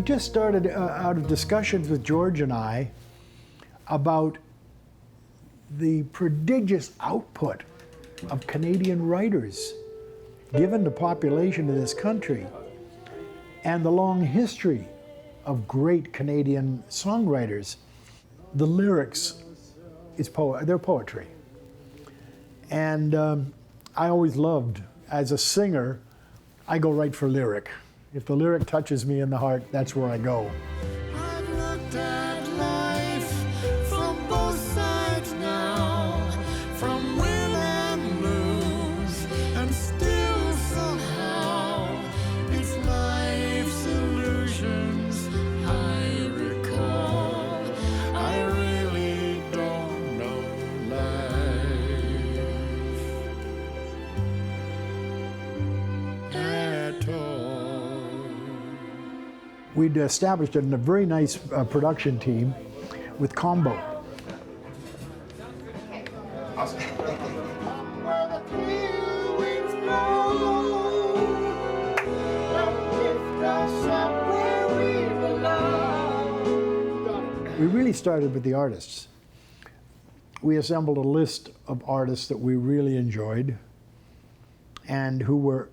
it just started out of discussions with George and I about the prodigious output of Canadian writers, given the population of this country, and the long history of great Canadian songwriters. The lyrics they're poetry. And I always loved, as a singer, I go right for lyric. If the lyric touches me in the heart, that's where I go. I've looked at life from both sides now, from win and lose, and still somehow it's life's illusions I recall. I really don't know life at all. We'd established a very nice production team with Combo. Where the clear winds blow, and lift us up where we belong. We really started with the artists. We assembled a list of artists that we really enjoyed and who were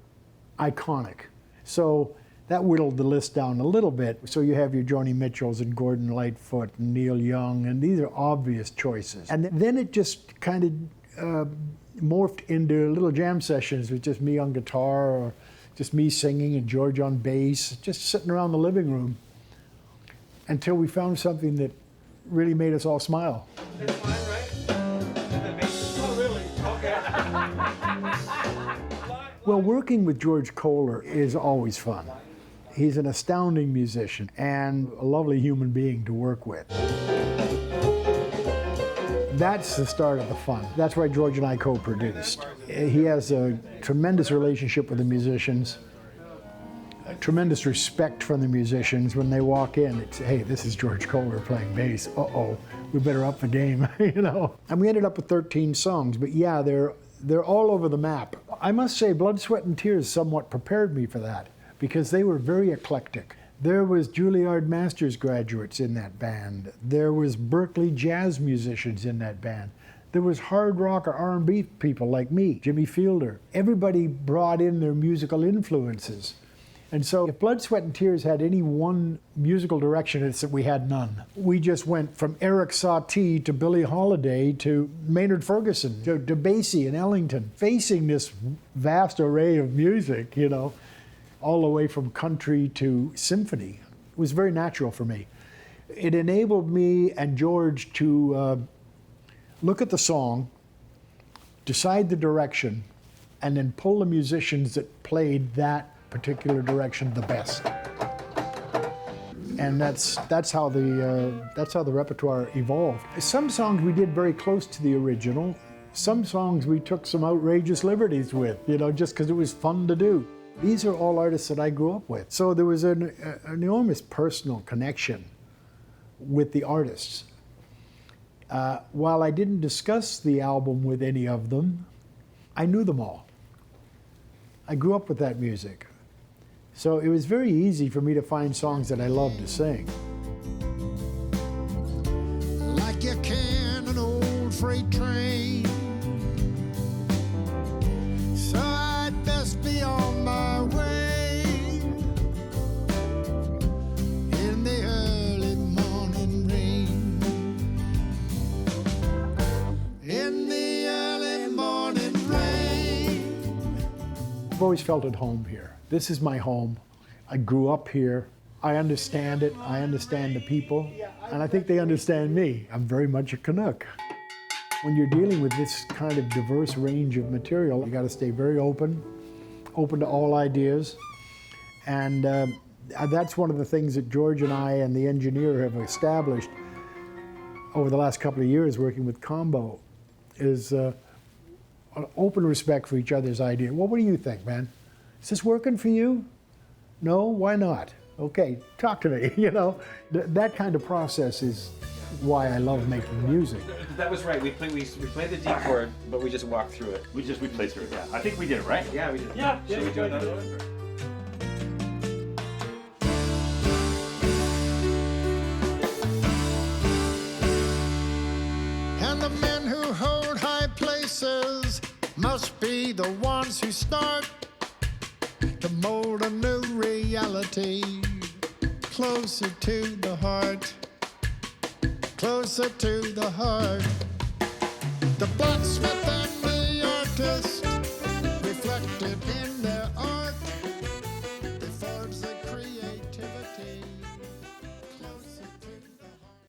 iconic. So that whittled the list down a little bit. So you have your Joni Mitchells and Gordon Lightfoot and Neil Young, and these are obvious choices. And then it just kind of morphed into little jam sessions with just me on guitar or just me singing and George on bass, just sitting around the living room until we found something that really made us all smile. It's fine, right? The bass. Oh, really? Okay. Well, working with George Kohler is always fun. He's an astounding musician and a lovely human being to work with. That's the start of the fun. That's why George and I co-produced. He has a tremendous relationship with the musicians, a tremendous respect from the musicians. When they walk in, it's, hey, this is George Kohler playing bass. Uh-oh, we better up the game, you know. And we ended up with 13 songs, but yeah, they're all over the map. I must say, Blood, Sweat, and Tears somewhat prepared me for that, because they were very eclectic. There was Juilliard Masters graduates in that band. There was Berkeley jazz musicians in that band. There was hard rock or R&B people like me, Jimmy Fielder. Everybody brought in their musical influences. And so if Blood, Sweat, and Tears had any one musical direction, it's that we had none. We just went from Eric Satie to Billie Holiday to Maynard Ferguson to Basie and Ellington, facing this vast array of music, you know, all the way from country to symphony. It was very natural for me. It enabled me and George to look at the song, decide the direction, and then pull the musicians that played that particular direction the best. And that's how the repertoire evolved. Some songs we did very close to the original. Some songs we took some outrageous liberties with, you know, just because it was fun to do. These are all artists that I grew up with. So there was an enormous personal connection with the artists. While I didn't discuss the album with any of them, I knew them all. I grew up with that music. So it was very easy for me to find songs that I loved to sing. Like you can an old freight train, so I'd best be on my way in the early morning rain. In the early morning rain. I've always felt at home here. This is my home. I grew up here. I understand it. I understand the people. And I think they understand me. I'm very much a Canuck. When you're dealing with this kind of diverse range of material, you got to stay very open to all ideas. And that's one of the things that George and I and the engineer have established over the last couple of years working with Combo is an open respect for each other's idea. Well, what do you think, man? Is this working for you? No? Why not? Okay, talk to me, you know? That kind of process is why I love making music. That was right. We played the D chord, but we just walked through it. We played through it. Yeah, I think we did it right. Yeah, we did. Yeah. Should we do another one? must be the ones who start to mold a new reality closer to the heart, closer to the heart. The blacksmith